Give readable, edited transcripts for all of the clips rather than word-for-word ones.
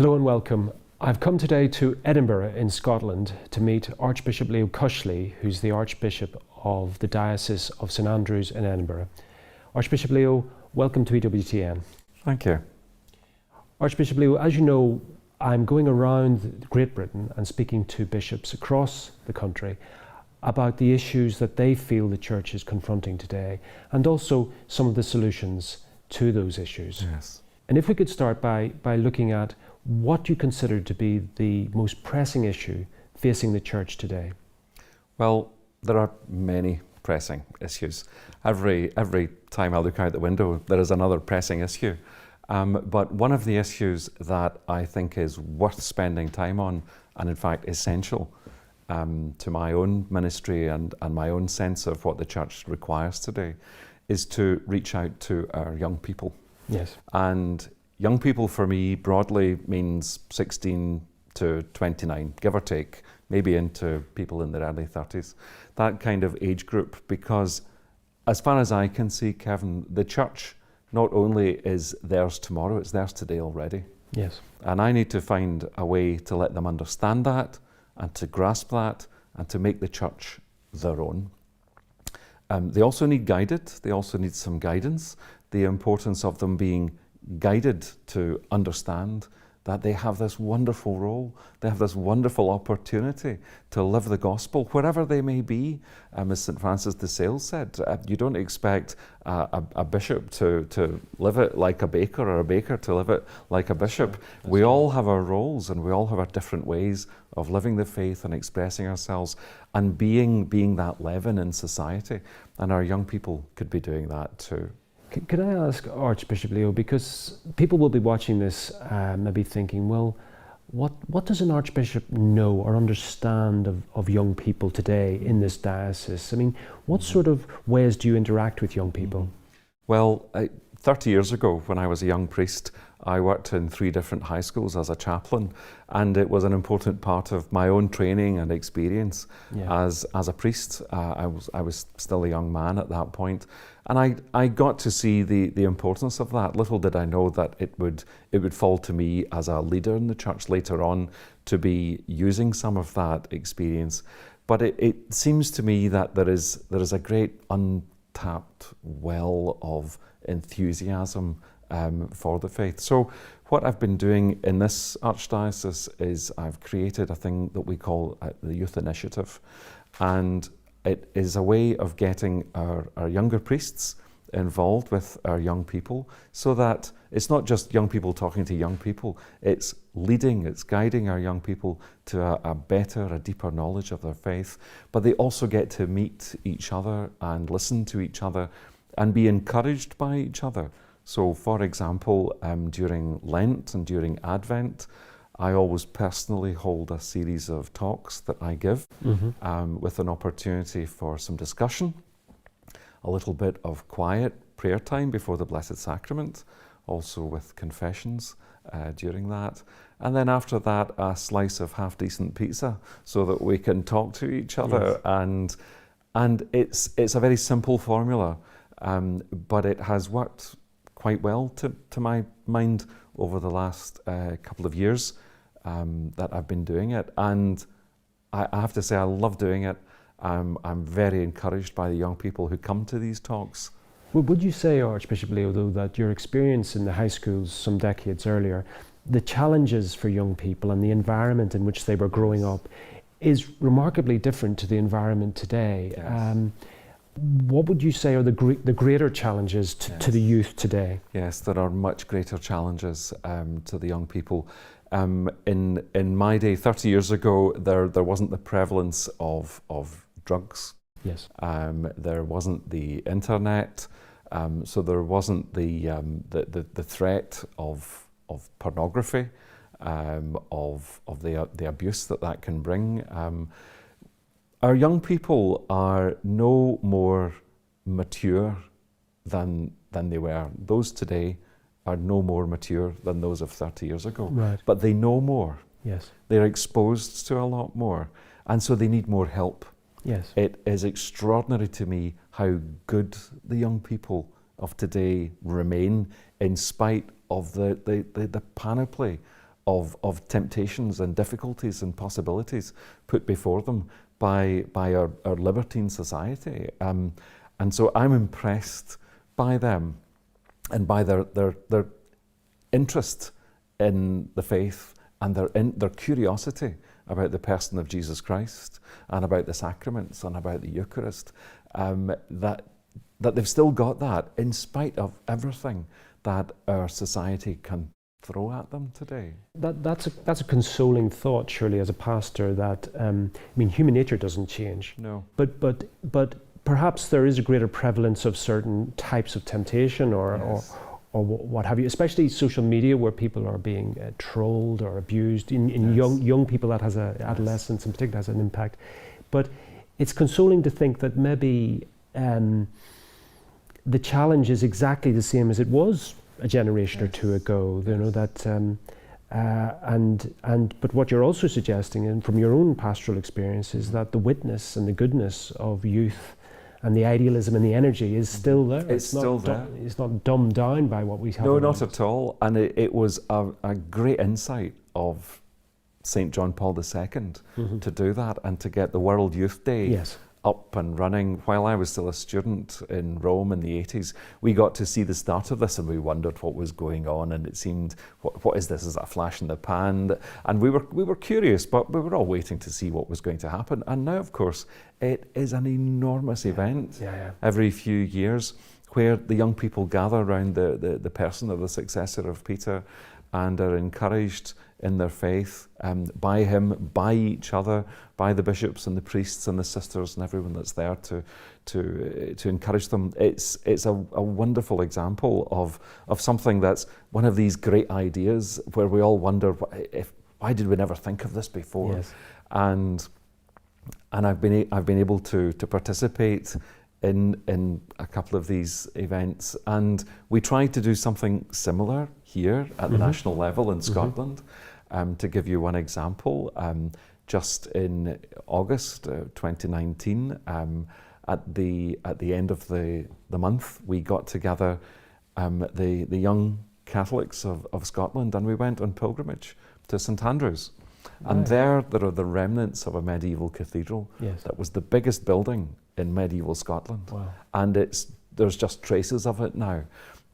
Hello and welcome. I've come today to Edinburgh in Scotland to meet Archbishop Leo Cushley, who's the Archbishop of the Diocese of St Andrews in Edinburgh. Archbishop Leo, welcome to EWTN. Thank you. Archbishop Leo, as you know, I'm going around Great Britain and speaking to bishops across the country about the issues that they feel the Church is confronting today, and also some of the solutions to those issues. Yes. And if we could start by looking at what you consider to be the most pressing issue facing the Church today. Well, there are many pressing issues. Every time I look out the window, there is another pressing issue. But one of the issues that I think is worth spending time on, and in fact essential to my own ministry and my own sense of what the Church requires today, is to reach out to our young people. Yes. And young people for me broadly means 16 to 29, give or take, maybe into people in their early 30s, that kind of age group, because as far as I can see, Kevin, the Church not only is theirs tomorrow, it's theirs today already. Yes. And I need to find a way to let them understand that and to grasp that and to make the Church their own. They also need guided, they also need some guidance, the importance of them being guided to understand that they have this wonderful role, they have this wonderful opportunity to live the gospel wherever they may be. As St. Francis de Sales said, you don't expect a bishop to live it like a baker or a baker to live it like a bishop. We all have our roles and we all have our different ways of living the faith and expressing ourselves and being that leaven in society. And our young people could be doing that too. Could I ask Archbishop Leo, because people will be watching this maybe thinking, well, what does an archbishop know or understand of young people today in this diocese? I mean, what sort of ways do you interact with young people? Well, 30 years ago, when I was a young priest, I worked in 3 different high schools as a chaplain, and it was an important part of my own training and experience as a priest. I was still a young man at that point, and I got to see the importance of that. Little did I know that it would fall to me as a leader in the Church later on to be using some of that experience. But it seems to me that there is a great untapped well of enthusiasm for the faith. So what I've been doing in this Archdiocese is I've created a thing that we call the Youth Initiative, and it is a way of getting our younger priests involved with our young people, so that it's not just young people talking to young people, it's leading, it's guiding our young people to a better, a deeper knowledge of their faith, but they also get to meet each other and listen to each other and be encouraged by each other. So, for example, during Lent and during Advent, I always personally hold a series of talks that I give with an opportunity for some discussion, a little bit of quiet prayer time before the Blessed Sacrament, also with confessions during that. And then after that, a slice of half-decent pizza so that we can talk to each other. Yes. And it's a very simple formula, but it has worked quite well to my mind over the last couple of years that I've been doing it, and I have to say I love doing it. I'm very encouraged by the young people who come to these talks. Well, would you say, Archbishop Leo, though, that your experience in the high schools some decades earlier, the challenges for young people and the environment in which they were growing up is remarkably different to the environment today? Yes. What would you say are the greater challenges to the youth today? Yes, there are much greater challenges to the young people. In my day, 30 years ago, there wasn't the prevalence of drugs. Yes. There wasn't the internet, so there wasn't the threat of pornography, of the abuse that can bring. Our young people are no more mature than they were. Those today are no more mature than those of 30 years ago. Right. But they know more. Yes. They're exposed to a lot more. And so they need more help. Yes. It is extraordinary to me how good the young people of today remain in spite of the panoply of temptations and difficulties and possibilities put before them by our libertine society. And so I'm impressed by them and by their interest in the faith and their curiosity about the person of Jesus Christ and about the sacraments and about the Eucharist, that they've still got that in spite of everything that our society can throw at them today. That's a consoling thought, surely, as a pastor, that human nature doesn't change. No. But perhaps there is a greater prevalence of certain types of temptation or what have you, especially social media, where people are being trolled or abused. In young people, that has adolescents in particular, has an impact. But it's consoling to think that maybe the challenge is exactly the same as it was a generation or two ago. You know that, but what you're also suggesting, and from your own pastoral experience, is that the witness and the goodness of youth and the idealism and the energy is still there. It's still there. It's not dumbed down by what we have. No, not at all. And it was a great insight of St. John Paul II to do that and to get the World Youth Day up and running. While I was still a student in Rome in the 80s, we got to see the start of this and we wondered what was going on, and it seemed, what is this? Is that a flash in the pan? And we were curious, but we were all waiting to see what was going to happen. And now, of course, it is an enormous event every few years where the young people gather around the person of the successor of Peter and are encouraged in their faith by him, by each other, by the bishops and the priests and the sisters and everyone that's there to encourage them. It's a wonderful example of something that's one of these great ideas where we all wonder why did we never think of this before? Yes. And I've been able to participate in a couple of these events, and we tried to do something similar here at the national level in Scotland. To give you one example, just in August 2019, at the end of the month, we got together the young Catholics of Scotland, and we went on pilgrimage to St Andrews. And there are the remnants of a medieval cathedral that was the biggest building in medieval Scotland. Wow. And there's just traces of it now.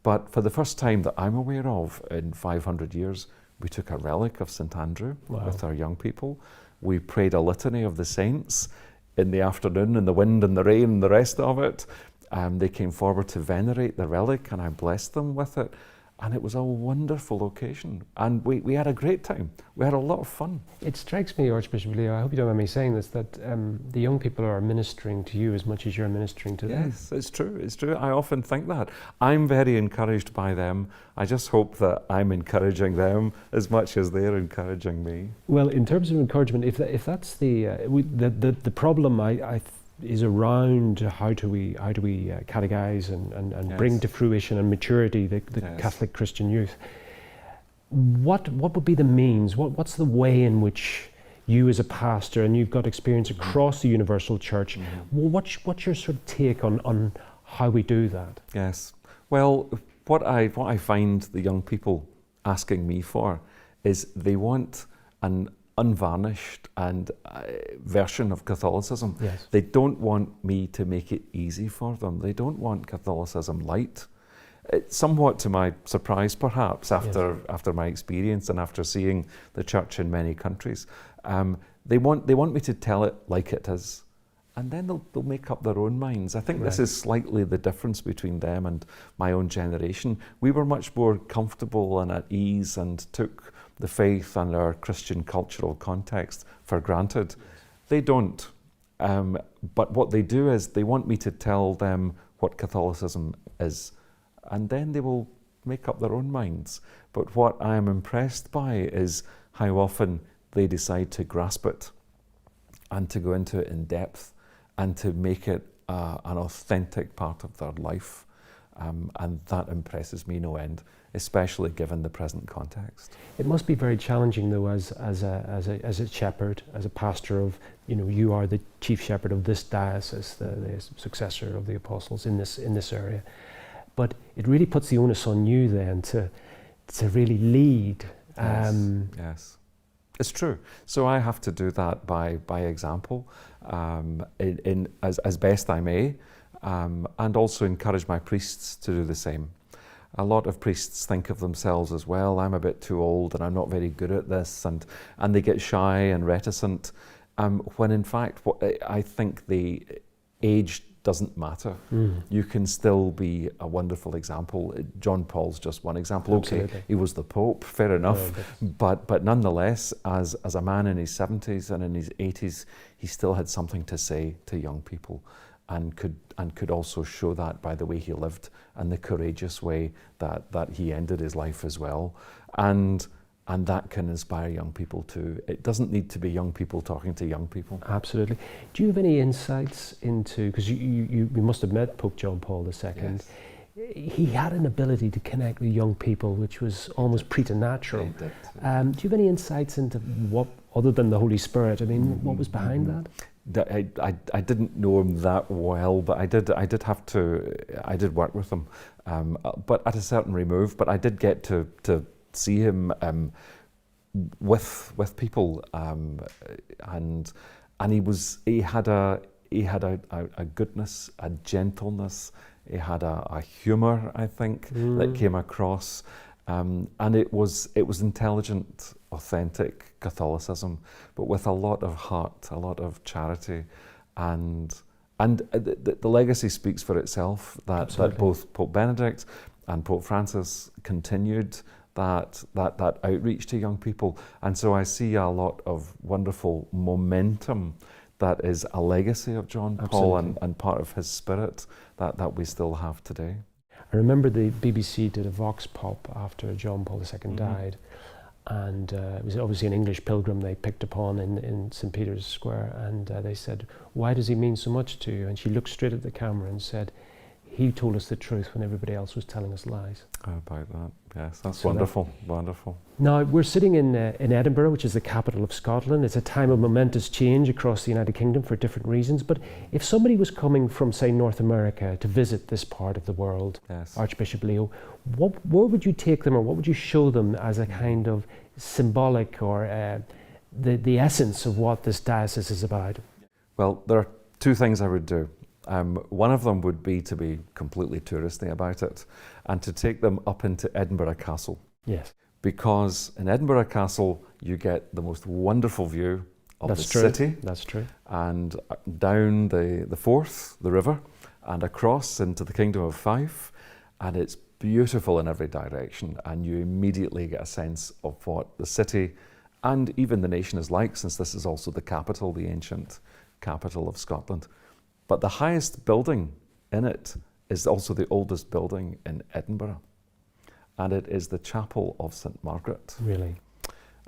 But for the first time that I'm aware of in 500 years, we took a relic of St Andrew with our young people. We prayed a litany of the saints in the afternoon, in the wind and the rain and the rest of it. They came forward to venerate the relic, and I blessed them with it. And it was a wonderful occasion. And we had a great time. We had a lot of fun. It strikes me, Archbishop Leo, I hope you don't mind me saying this, that the young people are ministering to you as much as you're ministering to them. Yes, it's true. It's true. I often think that. I'm very encouraged by them. I just hope that I'm encouraging them as much as they're encouraging me. Well, in terms of encouragement, if that's the problem, I is around how do we catechize and bring to fruition and maturity the Catholic Christian youth. What would be the means? What's the way in which you as a pastor, and you've got experience across the universal church, what's your sort of take on how we do that? Yes. Well, what I find the young people asking me for is they want an unvarnished and version of Catholicism. Yes. They don't want me to make it easy for them. They don't want Catholicism light. It's somewhat to my surprise, perhaps, after my experience and after seeing the church in many countries. They want me to tell it like it is, and then they'll make up their own minds. I think this is slightly the difference between them and my own generation. We were much more comfortable and at ease and took the faith and our Christian cultural context for granted. They don't. But what they do is they want me to tell them what Catholicism is, and then they will make up their own minds. But what I am impressed by is how often they decide to grasp it and to go into it in depth and to make it an authentic part of their life. And that impresses me no end, especially given the present context. It must be very challenging, though, as a shepherd, as a pastor of, you are the chief shepherd of this diocese, the successor of the apostles in this area. But it really puts the onus on you then to really lead Yes. It's true. So I have to do that by example, as best I may, and also encourage my priests to do the same. A lot of priests think of themselves as, well, I'm a bit too old and I'm not very good at this, and they get shy and reticent, when in fact I think the age doesn't matter. You can still be a wonderful example. John Paul's just one example. Absolutely. Okay, he was the Pope, fair enough, but nonetheless, as a man in his 70s and in his 80s, he still had something to say to young people, and could also show that by the way he lived and the courageous way that he ended his life as well. And that can inspire young people too. It doesn't need to be young people talking to young people. Absolutely. Do you have any insights into, because you must have met Pope John Paul II. Yes. He had an ability to connect with young people, which was almost preternatural. He did. Do you have any insights into what, other than the Holy Spirit, I mean, what was behind that? I didn't know him that well, but I did work with him, but at a certain remove. But I did get to see him with people, and he had a goodness, a gentleness. He had a humour, I think, that came across, and it was intelligent, authentic Catholicism, but with a lot of heart, a lot of charity, and the legacy speaks for itself. That both Pope Benedict and Pope Francis continued that outreach to young people, and so I see a lot of wonderful momentum that is a legacy of John Paul and part of his spirit that we still have today. I remember the BBC did a vox pop after John Paul II died, and it was obviously an English pilgrim they picked upon in St. Peter's Square, and they said, "Why does he mean so much to you?" And she looked straight at the camera and said, "He told us the truth when everybody else was telling us lies." How about that? Yes, that's wonderful, wonderful. Now, we're sitting in Edinburgh, which is the capital of Scotland. It's a time of momentous change across the United Kingdom for different reasons. But if somebody was coming from, say, North America to visit this part of the world, yes. Archbishop Leo, where would you take them, or what would you show them as a kind of symbolic or the essence of what this diocese is about? Well, there are two things I would do. One of them would be to be completely touristy about it and to take them up into Edinburgh Castle. Yes. Because in Edinburgh Castle, you get the most wonderful view of the city. That's true. And down the Forth, the river, and across into the Kingdom of Fife. And it's beautiful in every direction. And you immediately get a sense of what the city and even the nation is like, since this is also the capital, the ancient capital of Scotland. But the highest building in it is also the oldest building in Edinburgh. And it is the Chapel of St. Margaret. Really?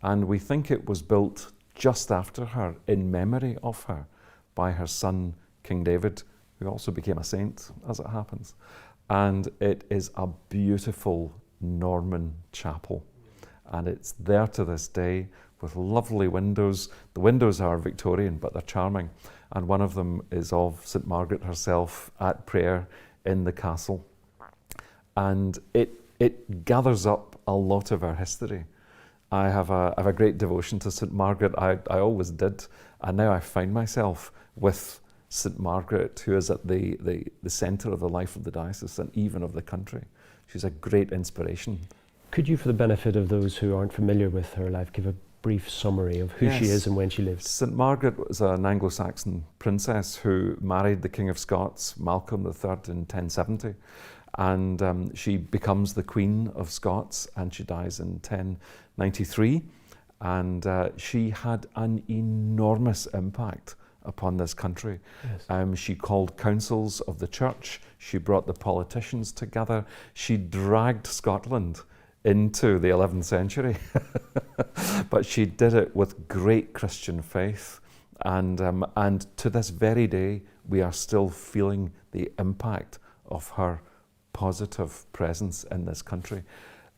And we think it was built just after her, in memory of her, by her son, King David, who also became a saint, as it happens. And it is a beautiful Norman chapel. And it's there to this day with lovely windows. The windows are Victorian, but they're charming. And one of them is of St. Margaret herself at prayer in the castle. And it gathers up a lot of our history. I have a great devotion to St. Margaret. I always did. And now I find myself with St. Margaret, who is at the centre of the life of the diocese and even of the country. She's a great inspiration. Could you, for the benefit of those who aren't familiar with her life, give a brief summary of who she is and when she lived? St. Margaret was an Anglo-Saxon princess who married the King of Scots, Malcolm III, in 1070. And she becomes the Queen of Scots, and she dies in 1093. And she had an enormous impact upon this country. Yes. She called councils of the church. She brought the politicians together. She dragged Scotland into the 11th century. But she did it with great Christian faith. And to this very day, we are still feeling the impact of her positive presence in this country.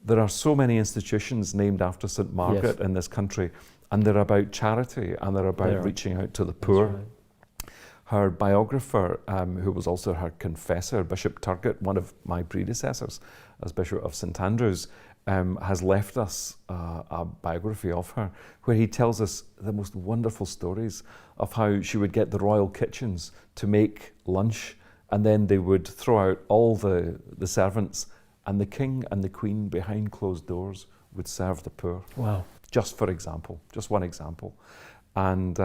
There are so many institutions named after St. Margaret in this country, and they're about charity and they're about reaching out to the poor. Right. Her biographer, who was also her confessor, Bishop Turgot, one of my predecessors as Bishop of St. Andrews, has left us a biography of her, where he tells us the most wonderful stories of how she would get the royal kitchens to make lunch, and then they would throw out all the servants, and the king and the queen behind closed doors would serve the poor. Wow. Just for example, just one example. And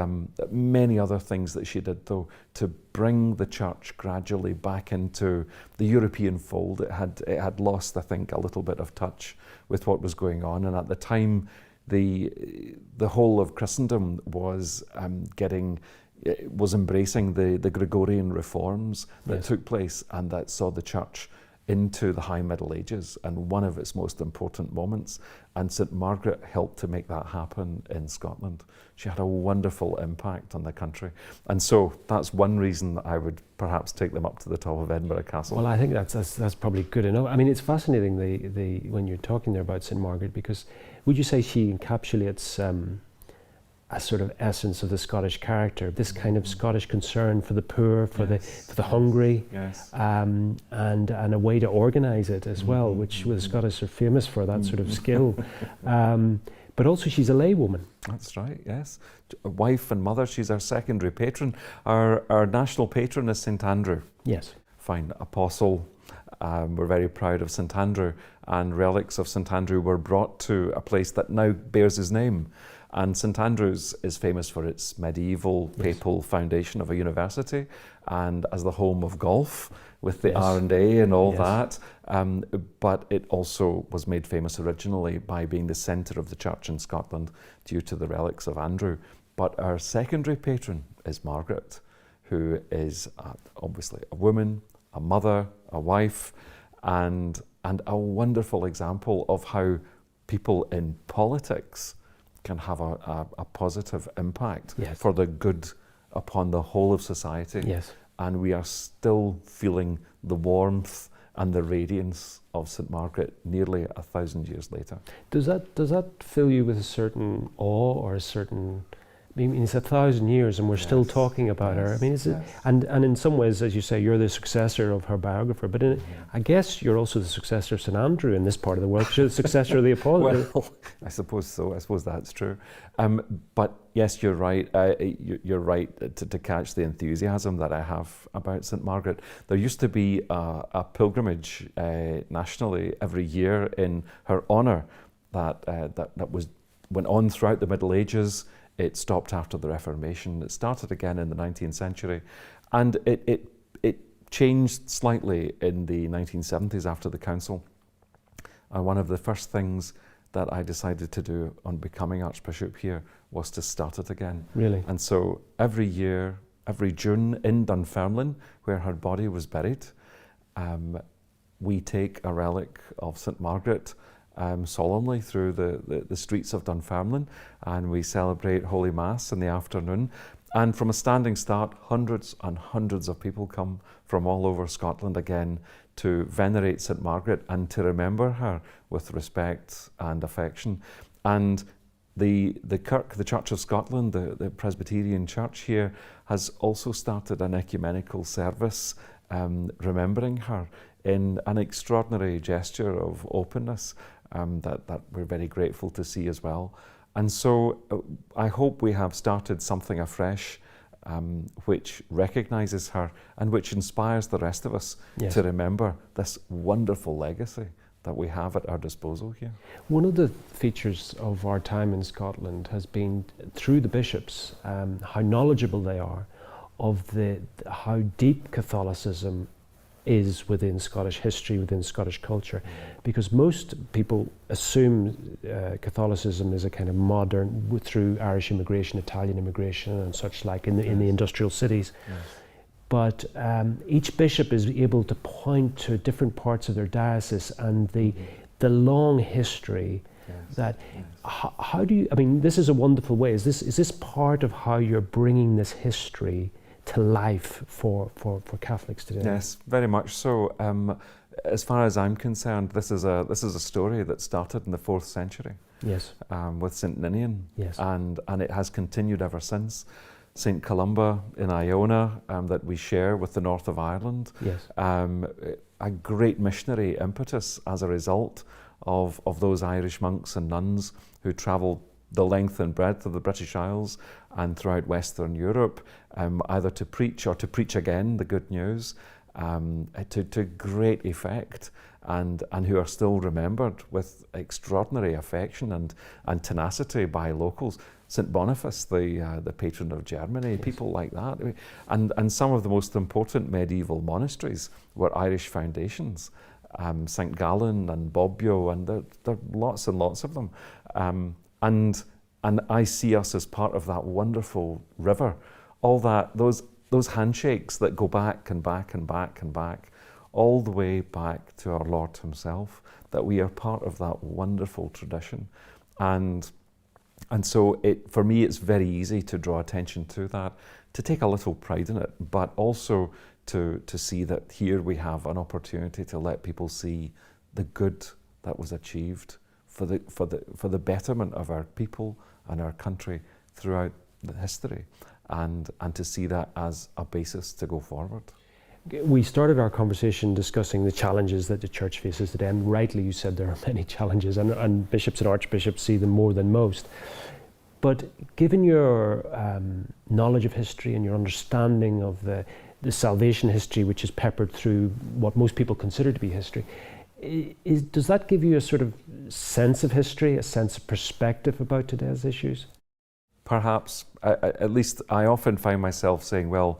many other things that she did, though, to bring the church gradually back into the European fold. It had lost, I think, a little bit of touch with what was going on. And at the time, the whole of Christendom was embracing the Gregorian reforms that took place, and that saw the church into the High Middle Ages, and one of its most important moments. And St Margaret helped to make that happen in Scotland. She had a wonderful impact on the country. And so that's one reason that I would perhaps take them up to the top of Edinburgh Castle. Well, I think that's probably good enough. I mean, it's fascinating when you're talking there about St Margaret, because would you say she encapsulates a sort of essence of the Scottish character, this kind of Scottish concern for the poor, for the hungry, and a way to organise it as well, which the Scottish are famous for, that sort of skill. But also she's a laywoman. That's right, yes. A wife and mother. She's our secondary patron. Our national patron is St Andrew. Yes. Fine apostle. We're very proud of St Andrew, and relics of St Andrew were brought to a place that now bears his name. And St Andrews is famous for its medieval papal foundation of a university, and as the home of golf with the R&A and all that. But it also was made famous originally by being the centre of the church in Scotland due to the relics of Andrew. But our secondary patron is Margaret, who is obviously a woman, a mother, a wife, and a wonderful example of how people in politics can have a positive impact for the good upon the whole of society. Yes. And we are still feeling the warmth and the radiance of St Margaret nearly 1,000 years later. Does that fill you with a certain awe or a certain? I mean, it's 1,000 years, and we're still talking about her. I mean, is it? And in some ways, as you say, you're the successor of her biographer. But I guess you're also the successor of St Andrew in this part of the world. You're the successor of the apostle. Well, I suppose so. I suppose that's true. But yes, you're right. You're right to catch the enthusiasm that I have about St Margaret. There used to be a pilgrimage nationally every year in her honour that went on throughout the Middle Ages. It stopped after the Reformation. It started again in the 19th century. And it changed slightly in the 1970s after the council. And one of the first things that I decided to do on becoming Archbishop here was to start it again. Really? And so every year, every June in Dunfermline, where her body was buried, we take a relic of St Margaret solemnly through the streets of Dunfermline, and we celebrate Holy Mass in the afternoon. And from a standing start, hundreds and hundreds of people come from all over Scotland again to venerate St Margaret and to remember her with respect and affection. And the Kirk, the Church of Scotland, the Presbyterian Church here, has also started an ecumenical service remembering her in an extraordinary gesture of openness that we're very grateful to see as well. And so I hope we have started something afresh which recognises her and which inspires the rest of us to remember this wonderful legacy that we have at our disposal here. One of the features of our time in Scotland has been, through the bishops, how knowledgeable they are of how deep Catholicism is within Scottish history, within Scottish culture, because most people assume Catholicism is a kind of modern, through Irish immigration, Italian immigration and such like in the industrial cities. Yes. But each bishop is able to point to different parts of their diocese and the long history that, how do you, I mean, this is a wonderful way. Is this part of how you're bringing this history to life for Catholics today? Yes, very much so. As far as I'm concerned, this is a story that started in the 4th century. Yes. With St Ninian. Yes. And it has continued ever since. St Columba in Iona that we share with the north of Ireland. Yes. A great missionary impetus as a result of those Irish monks and nuns who travelled the length and breadth of the British Isles and throughout Western Europe, either to preach or to preach again the good news, to great effect, and who are still remembered with extraordinary affection and tenacity by locals. St. Boniface, the patron of Germany, yes. People like that. And some of the most important medieval monasteries were Irish foundations. St. Gallen and Bobbio, and there are lots and lots of them. And I see us as part of that wonderful river. All that, those handshakes that go back and back and back and back, all the way back to our Lord himself, that we are part of that wonderful tradition. And so for me, it's very easy to draw attention to that, to take a little pride in it, but also to see that here we have an opportunity to let people see the good that was achieved for the betterment of our people and our country throughout the history, and to see that as a basis to go forward. We started our conversation discussing the challenges that the Church faces today, and rightly you said there are many challenges, and bishops and archbishops see them more than most. But given your knowledge of history and your understanding of the salvation history, which is peppered through what most people consider to be history, does that give you a sort of sense of history, a sense of perspective about today's issues? Perhaps. At least I often find myself saying, well,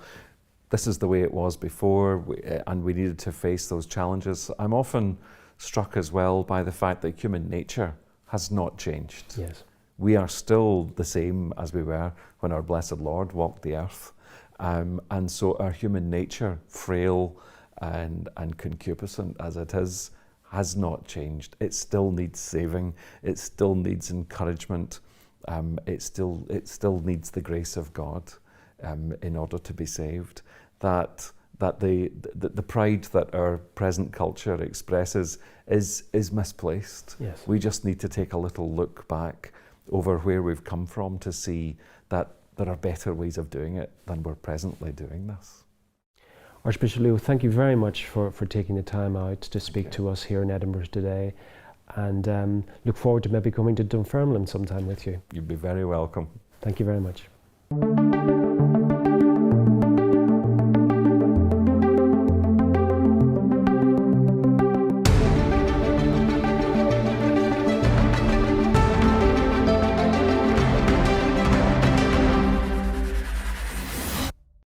this is the way it was before, and we needed to face those challenges. I'm often struck as well by the fact that human nature has not changed. Yes. We are still the same as we were when our blessed Lord walked the earth. And so our human nature, frail and concupiscent as it is, has not changed. It still needs saving. It still needs encouragement. It still needs the grace of God in order to be saved. That the pride that our present culture expresses is misplaced. Yes. We just need to take a little look back over where we've come from to see that there are better ways of doing it than we're presently doing this. Archbishop Leo, thank you very much for taking the time out to speak to us here in Edinburgh today, and look forward to maybe coming to Dunfermline sometime with you. You'd be very welcome. Thank you very much.